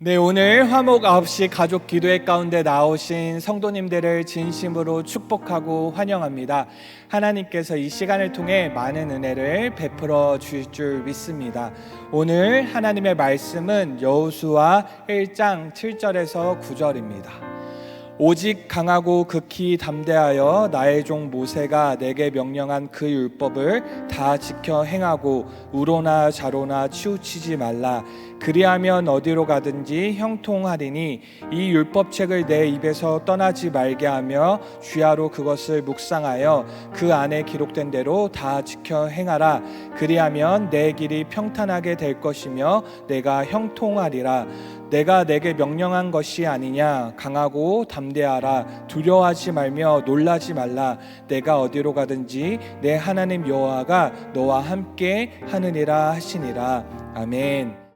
네, 오늘 화목 9시 가족 기도회 가운데 나오신 성도님들을 진심으로 축복하고 환영합니다. 하나님께서 이 시간을 통해 많은 은혜를 베풀어 주실 줄 믿습니다. 오늘 하나님의 말씀은 여호수아 1장 7절에서 9절입니다. 오직 강하고 극히 담대하여 나의 종 모세가 내게 명령한 그 율법을 다 지켜 행하고 우로나 좌로나 치우치지 말라. 그리하면 어디로 가든지 형통하리니 이 율법책을 내 입에서 떠나지 말게 하며 주야로 그것을 묵상하여 그 안에 기록된 대로 다 지켜 행하라. 그리하면 내 길이 평탄하게 될 것이며 내가 형통하리라. 내가 내게 명령한 것이 아니냐. 강하고 담대하라. 두려워하지 말며 놀라지 말라. 내가 어디로 가든지 내 하나님 여호와가 너와 함께 하느니라 하시니라. 아멘.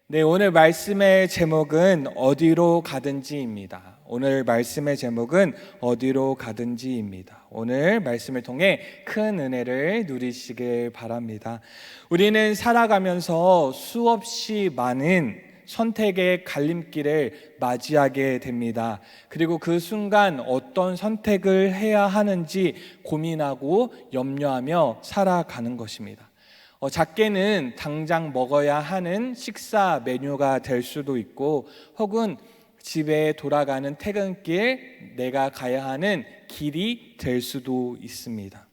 네, 오늘 말씀의 제목은 어디로 가든지입니다. 오늘 말씀의 제목은 어디로 가든지입니다. 오늘 말씀을 통해 큰 은혜를 누리시길 바랍니다. 우리는 살아가면서 수없이 많은 선택의 갈림길을 맞이하게 됩니다. 그리고 그 순간 어떤 선택을 해야 하는지 고민하고 염려하며 살아가는 것입니다. 작게는 당장 먹어야 하는 식사 메뉴가 될 수도 있고, 혹은 집에 돌아가는 퇴근길, 내가 가야 하는 길이 될 수도 있습니다.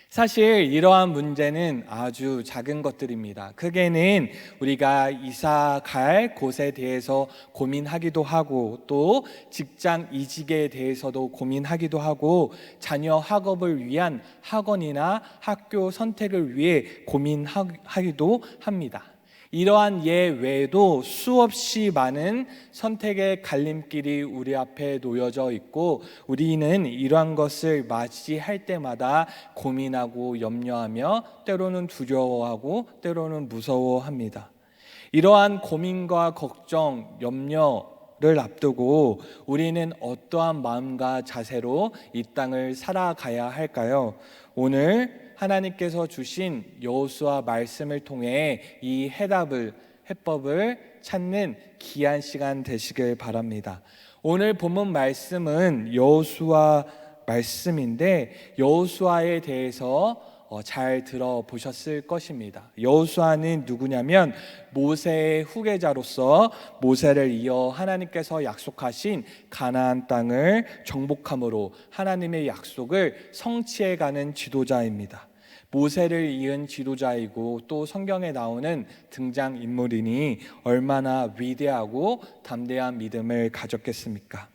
사실 이러한 문제는 아주 작은 것들입니다. 크게는 우리가 이사 갈 곳에 대해서 고민하기도 하고, 또 직장 이직에 대해서도 고민하기도 하고, 자녀 학업을 위한 학원이나 학교 선택을 위해 고민하기도 합니다. 이러한 예 외에도 수없이 많은 선택의 갈림길이 우리 앞에 놓여져 있고, 우리는 이러한 것을 맞이할 때마다 고민하고 염려하며 때로는 두려워하고 때로는 무서워합니다. 이러한 고민과 걱정, 염려를 앞두고 우리는 어떠한 마음과 자세로 이 땅을 살아가야 할까요? 오늘 하나님께서 주신 여호수아 말씀을 통해 이 해법을 찾는 귀한 시간 되시길 바랍니다. 오늘 본문 말씀은 여호수아 말씀인데, 여호수아에 대해서 잘 들어보셨을 것입니다. 여호수아는 누구냐면 모세의 후계자로서 모세를 이어 하나님께서 약속하신 가나안 땅을 정복함으로 하나님의 약속을 성취해가는 지도자입니다. 모세를 이은 지도자이고 또 성경에 나오는 등장인물이니 얼마나 위대하고 담대한 믿음을 가졌겠습니까?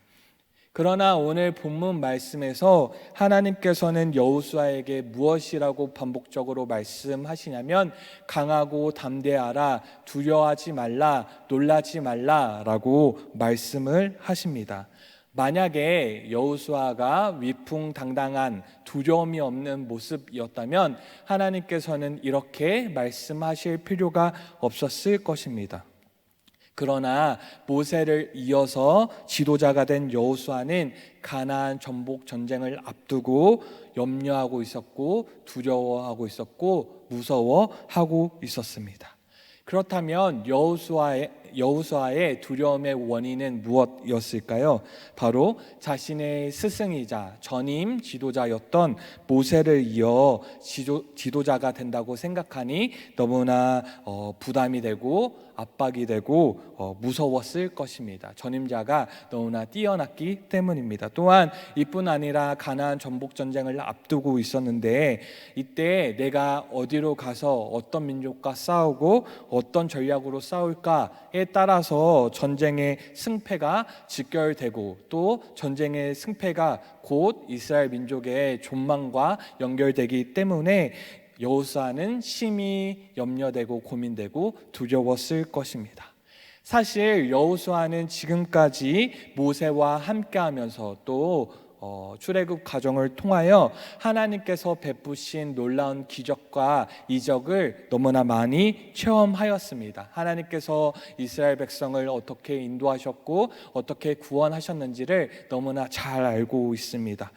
그러나 오늘 본문 말씀에서 하나님께서는 여호수아에게 무엇이라고 반복적으로 말씀하시냐면 강하고 담대하라, 두려워하지 말라, 놀라지 말라라고 말씀을 하십니다. 만약에 여호수아가 위풍당당한 두려움이 없는 모습이었다면 하나님께서는 이렇게 말씀하실 필요가 없었을 것입니다. 그러나 모세를 이어서 지도자가 된 여호수아는 가나안 정복 전쟁을 앞두고 염려하고 있었고, 두려워하고 있었고, 무서워하고 있었습니다. 그렇다면 여호수아의 두려움의 원인은 무엇이었을까요? 바로 자신의 스승이자 전임 지도자였던 모세를 이어 지도자가 된다고 생각하니 너무나 부담이 되고 압박이 되고 무서웠을 것입니다. 전임자가 너무나 뛰어났기 때문입니다. 또한 이뿐 아니라 가나안 정복 전쟁을 앞두고 있었는데, 이때 내가 어디로 가서 어떤 민족과 싸우고 어떤 전략으로 싸울까에 따라서 전쟁의 승패가 직결되고, 또 전쟁의 승패가 곧 이스라엘 민족의 존망과 연결되기 때문에 여호수아는 심히 염려되고 고민되고 두려웠을 것입니다. 사실 여호수아는 지금까지 모세와 함께하면서 또 출애굽 과정을 통하여 하나님께서 베푸신 놀라운 기적과 이적을 너무나 많이 체험하였습니다. 하나님께서 이스라엘 백성을 어떻게 인도하셨고 어떻게 구원하셨는지를 너무나 잘 알고 있습니다.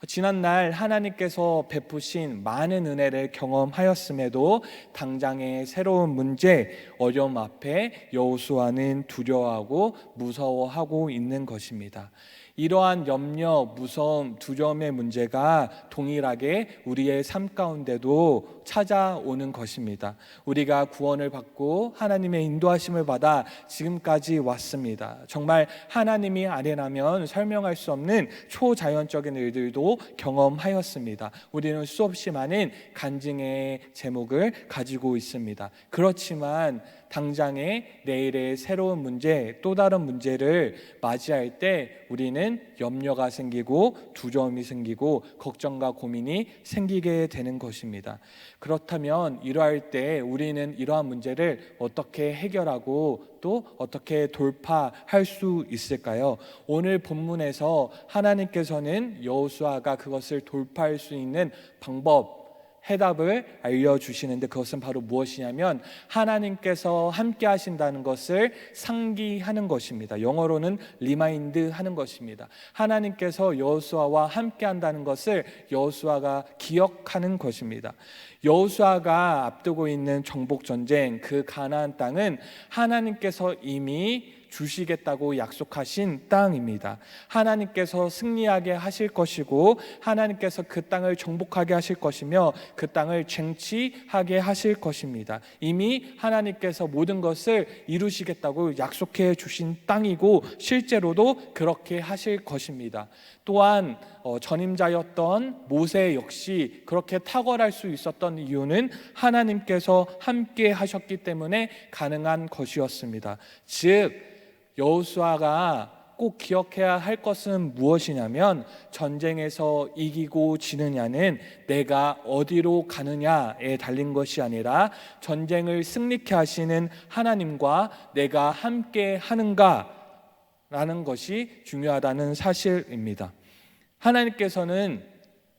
지난날 하나님께서 베푸신 많은 은혜를 경험하였음에도 당장의 새로운 문제, 어려움 앞에 여호수아는 두려워하고 무서워하고 있는 것입니다. 이러한 염려, 무서움, 두려움의 문제가 동일하게 우리의 삶 가운데도 찾아오는 것입니다. 우리가 구원을 받고 하나님의 인도하심을 받아 지금까지 왔습니다. 정말 하나님이 아니라면 설명할 수 없는 초자연적인 일들도 경험하였습니다. 우리는 수없이 많은 간증의 제목을 가지고 있습니다. 그렇지만 당장의 내일의 새로운 문제, 또 다른 문제를 맞이할 때 우리는 염려가 생기고 두려움이 생기고 걱정과 고민이 생기게 되는 것입니다. 그렇다면 이러할 때 우리는 이러한 문제를 어떻게 해결하고 또 어떻게 돌파할 수 있을까요? 오늘 본문에서 하나님께서는 여호수아가 그것을 돌파할 수 있는 방법, 해답을 알려주시는데 그것은 바로 무엇이냐면 하나님께서 함께 하신다는 것을 상기하는 것입니다. 영어로는 리마인드 하는 것입니다. 하나님께서 여호수아와 함께 한다는 것을 여호수아가 기억하는 것입니다. 여호수아가 앞두고 있는 정복전쟁, 그 가나안 땅은 하나님께서 이미 주시겠다고 약속하신 땅입니다. 하나님께서 승리하게 하실 것이고 하나님께서 그 땅을 정복하게 하실 것이며 그 땅을 쟁취하게 하실 것입니다. 이미 하나님께서 모든 것을 이루시겠다고 약속해 주신 땅이고 실제로도 그렇게 하실 것입니다. 또한 전임자였던 모세 역시 그렇게 탁월할 수 있었던 이유는 하나님께서 함께 하셨기 때문에 가능한 것이었습니다. 즉 여호수아가 꼭 기억해야 할 것은 무엇이냐면 전쟁에서 이기고 지느냐는 내가 어디로 가느냐에 달린 것이 아니라 전쟁을 승리케 하시는 하나님과 내가 함께 하는가라는 것이 중요하다는 사실입니다. 하나님께서는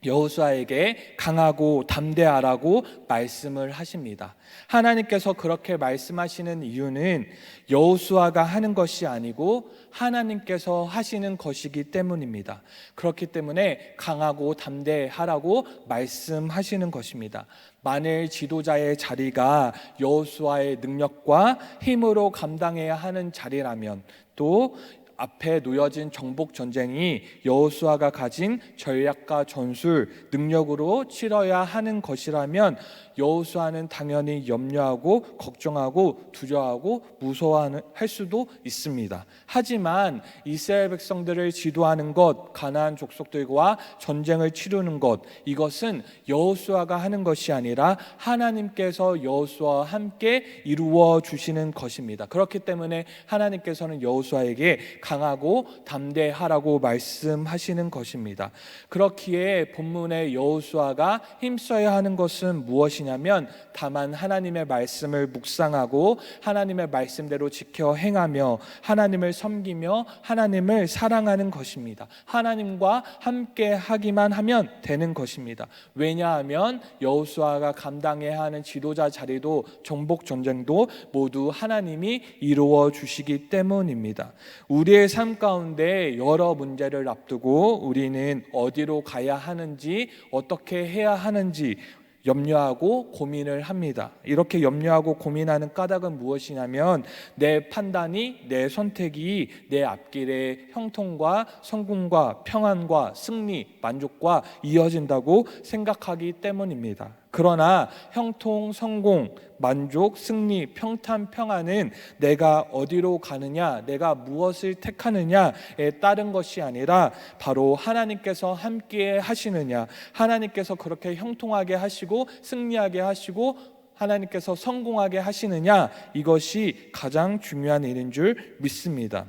여호수아에게 강하고 담대하라고 말씀을 하십니다. 하나님께서 그렇게 말씀하시는 이유는 여호수아가 하는 것이 아니고 하나님께서 하시는 것이기 때문입니다. 그렇기 때문에 강하고 담대하라고 말씀하시는 것입니다. 만일 지도자의 자리가 여호수아의 능력과 힘으로 감당해야 하는 자리라면 또 앞에 놓여진 정복 전쟁이 여호수아가 가진 전략과 전술, 능력으로 치러야 하는 것이라면 여호수아는 당연히 염려하고 걱정하고 두려워하고 무서워할 수도 있습니다. 하지만 이스라엘 백성들을 지도하는 것, 가나안 족속들과 전쟁을 치르는 것, 이것은 여호수아가 하는 것이 아니라 하나님께서 여호수아와 함께 이루어 주시는 것입니다. 그렇기 때문에 하나님께서는 여호수아에게 강하고 담대하라고 말씀하시는 것입니다. 그렇기에 본문의 여호수아가 힘써야 하는 것은 무엇이냐면 다만 하나님의 말씀을 묵상하고 하나님의 말씀대로 지켜 행하며 하나님을 섬기며 하나님을 사랑하는 것입니다. 하나님과 함께 하기만 하면 되는 것입니다. 왜냐하면 여호수아가 감당해야 하는 지도자 자리도 정복 전쟁도 모두 하나님이 이루어 주시기 때문입니다. 우리의 삶 가운데 여러 문제를 앞두고 우리는 어디로 가야 하는지 어떻게 해야 하는지 염려하고 고민을 합니다. 이렇게 염려하고 고민하는 까닭은 무엇이냐면 내 판단이, 내 선택이 내 앞길의 형통과 성공과 평안과 승리, 만족과 이어진다고 생각하기 때문입니다. 그러나 형통, 성공, 만족, 승리, 평탄, 평안은 내가 어디로 가느냐, 내가 무엇을 택하느냐에 따른 것이 아니라 바로 하나님께서 함께 하시느냐, 하나님께서 그렇게 형통하게 하시고 승리하게 하시고 하나님께서 성공하게 하시느냐, 이것이 가장 중요한 일인 줄 믿습니다.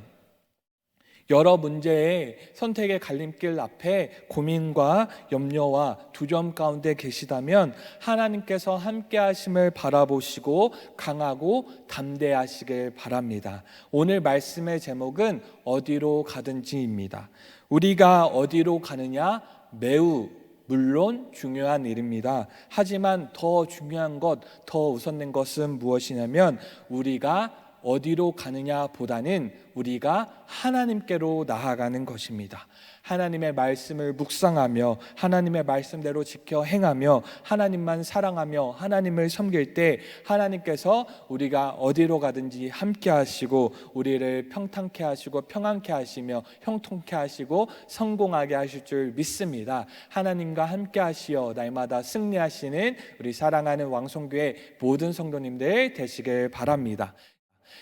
여러 문제의 선택의 갈림길 앞에 고민과 염려와 두려움 가운데 계시다면 하나님께서 함께 하심을 바라보시고 강하고 담대하시길 바랍니다. 오늘 말씀의 제목은 어디로 가든지입니다. 우리가 어디로 가느냐 매우 물론 중요한 일입니다. 하지만 더 중요한 것, 더 우선된 것은 무엇이냐면 우리가 어디로 가느냐 보다는 우리가 하나님께로 나아가는 것입니다. 하나님의 말씀을 묵상하며 하나님의 말씀대로 지켜 행하며 하나님만 사랑하며 하나님을 섬길 때 하나님께서 우리가 어디로 가든지 함께 하시고 우리를 평탄케 하시고 평안케 하시며 형통케 하시고 성공하게 하실 줄 믿습니다. 하나님과 함께 하시어 날마다 승리하시는 우리 사랑하는 왕성교회 모든 성도님들 되시길 바랍니다.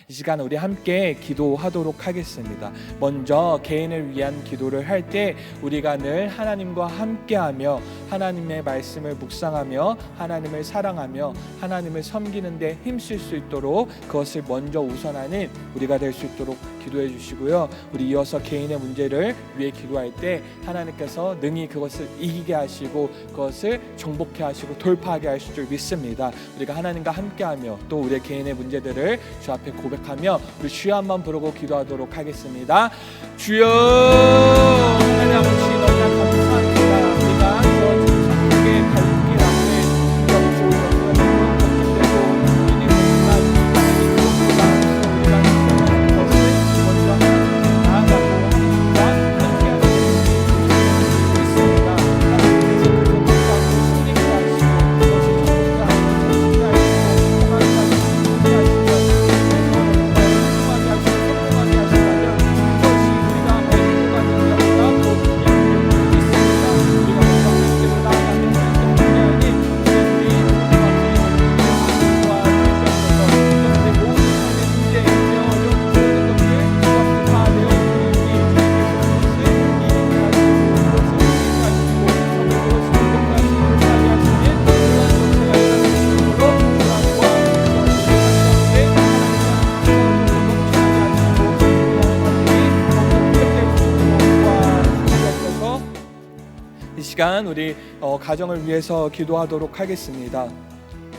이 시간 우리 함께 기도하도록 하겠습니다. 먼저 개인을 위한 기도를 할 때 우리가 늘 하나님과 함께하며 하나님의 말씀을 묵상하며 하나님을 사랑하며 하나님을 섬기는 데 힘쓸 수 있도록 그것을 먼저 우선하는 우리가 될 수 있도록 기도해 주시고요. 우리 이어서 개인의 문제를 위해 기도할 때 하나님께서 능히 그것을 이기게 하시고 그것을 정복해 하시고 돌파하게 하실 줄 믿습니다. 우리가 하나님과 함께하며 또 우리의 개인의 문제들을 주 앞에 고백하며 우리 주여 한번 부르고 기도하도록 하겠습니다. 주여 하나님 아버지 너무나 감사합니다. 우리가 주어진 성국의 갈림길 앞에 두렵고 염려되고 걱정되고 고민이 되지만 하나님 그것보다 우리가 생각하는 것을 먼저 하나님 나아가고 하나님과 함께하는 있습니다. 하나님께서 그 선택하고 승리케 하시고 그것을 정복케 하시고 평안케 하시고 승리케 하시고 시간 우리 가정을 위해서 기도하도록 하겠습니다.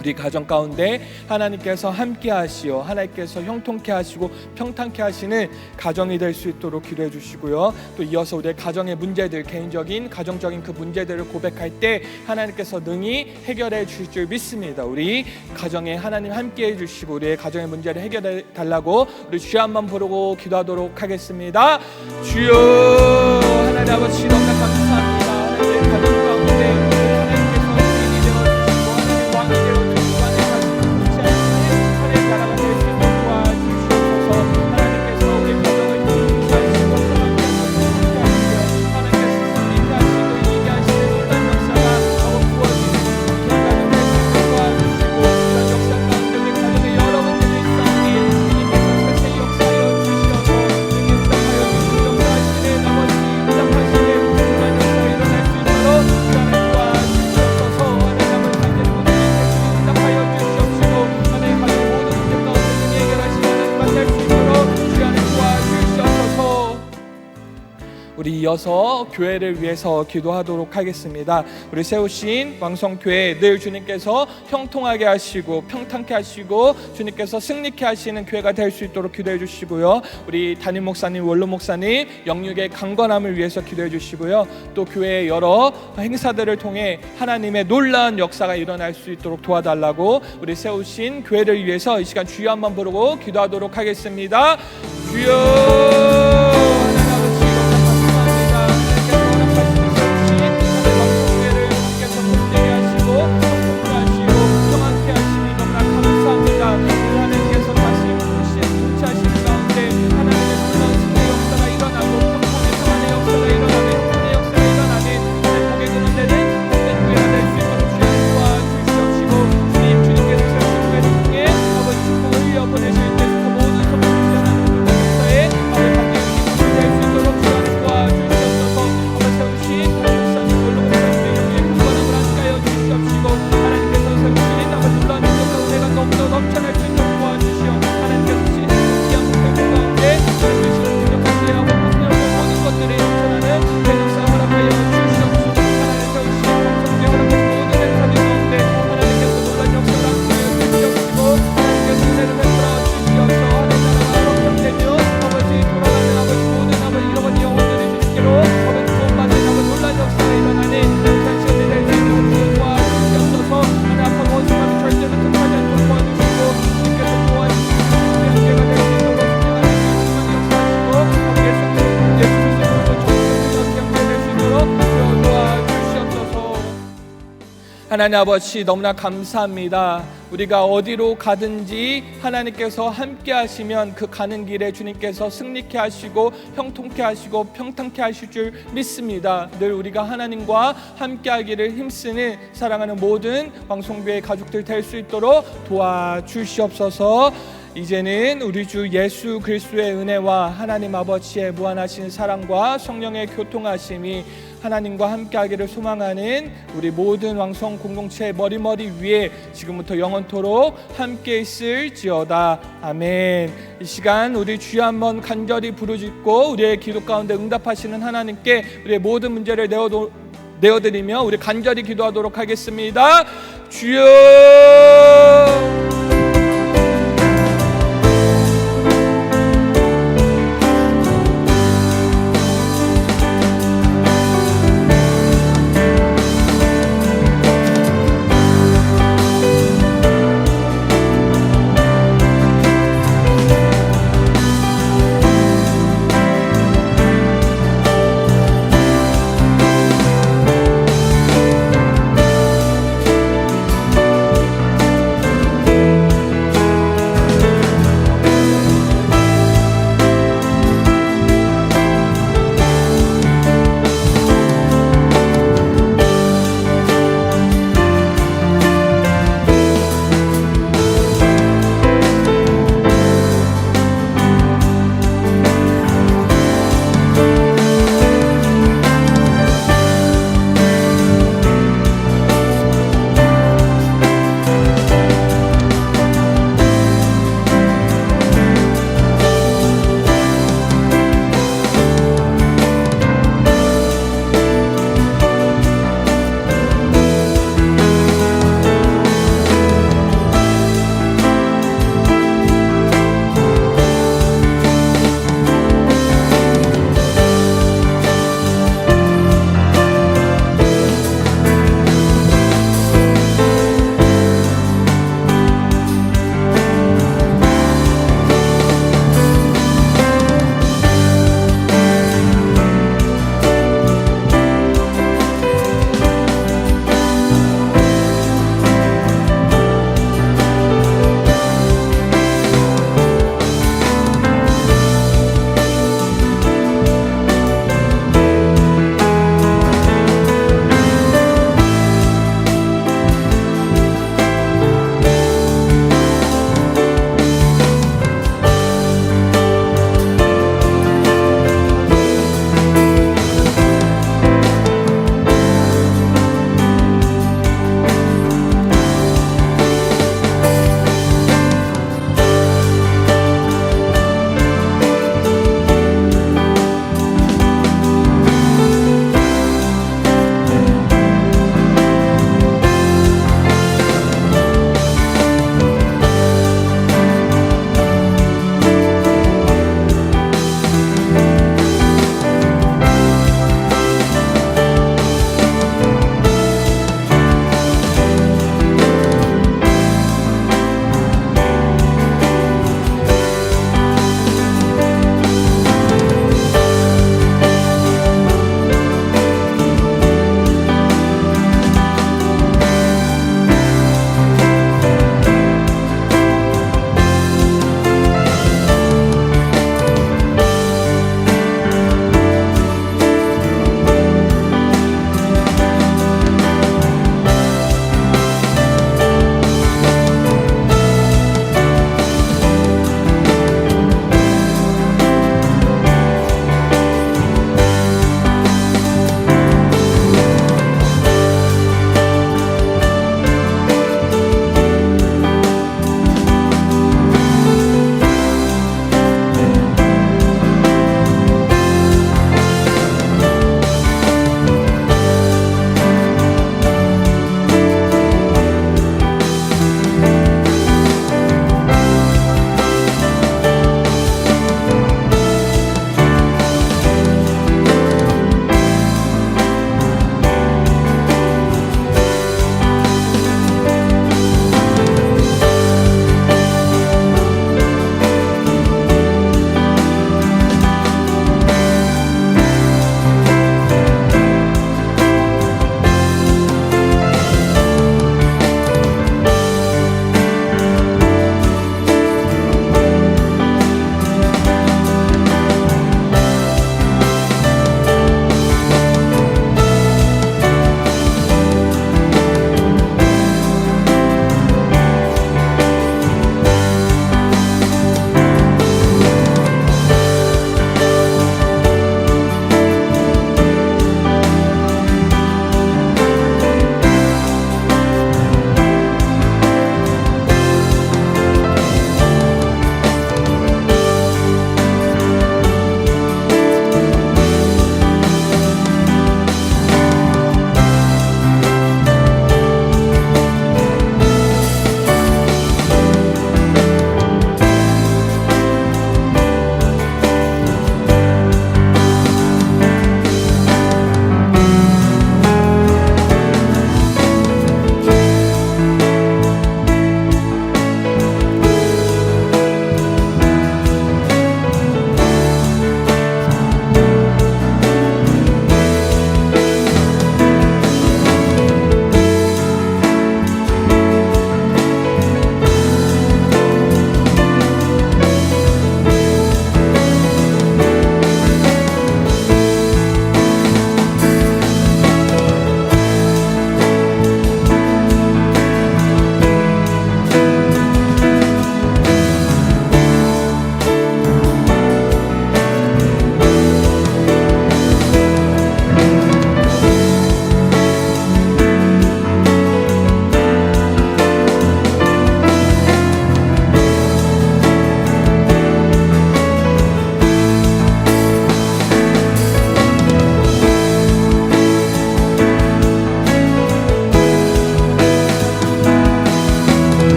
우리 가정 가운데 하나님께서 함께 하시어 하나님께서 형통케 하시고 평탄케 하시는 가정이 될 수 있도록 기도해 주시고요. 또 이어서 우리의 가정의 문제들, 개인적인 가정적인 그 문제들을 고백할 때 하나님께서 능히 해결해 주실 줄 믿습니다. 우리 가정에 하나님 함께 해 주시고 우리의 가정의 문제를 해결해 달라고 우리 주여 한번 부르고 기도하도록 하겠습니다. 주여 하나님 아버지 너무나 감사합니다. 하나님의 가정 가운데 하나님께서 주인이 되어주시고 하나님의 왕이 되어주시고 하나님의 가정을 하나님의 나라가 될 수 있도록 도와주시옵소서. 하나님께서 우리 가정을 통치하시고 평안케 하시고 하나님께서 승리케 하시고 이기게 하시는 놀라운 역사가 부어지는 가정 될 수 있도록 도와주시고 이런 역사 가운데 우리 가정의 여러 문제를 쌓니 주님께서 세세히 역사하여 주시어서 능히 응답하여 주시고 역사하시는 아버지 응답하시는 우리 이어서 교회를 위해서 기도하도록 하겠습니다. 우리 세우신 왕성교회 늘 주님께서 형통하게 하시고 평탄케 하시고 주님께서 승리케 하시는 교회가 될 수 있도록 기도해 주시고요. 우리 담임 목사님, 원로 목사님 영육의 강건함을 위해서 기도해 주시고요. 또 교회의 여러 행사들을 통해 하나님의 놀라운 역사가 일어날 수 있도록 도와달라고 우리 세우신 교회를 위해서 이 시간 주여 한번 부르고 기도하도록 하겠습니다. 주여 보내실 때 그 모든 성도들 하나님 놀라운 역사에 하나님 아버지 너무나 감사합니다. 우리가 어디로 가든지 하나님께서 함께 하시면 그 가는 길에 주님께서 승리케 하시고 형통케 하시고 평탄케 하실 줄 믿습니다. 늘 우리가 하나님과 함께 하기를 힘쓰는 사랑하는 모든 방송교회 가족들 될 수 있도록 도와주시옵소서. 이제는 우리 주 예수 그리스도의 은혜와 하나님 아버지의 무한하신 사랑과 성령의 교통하심이 하나님과 함께하기를 소망하는 우리 모든 왕성 공동체의 머리머리 위에 지금부터 영원토록 함께 있을지어다. 아멘. 이 시간 우리 주여 한번 간절히 부르짖고 우리의 기도 가운데 응답하시는 하나님께 우리의 모든 문제를 내어드리며 우리 간절히 기도하도록 하겠습니다. 주여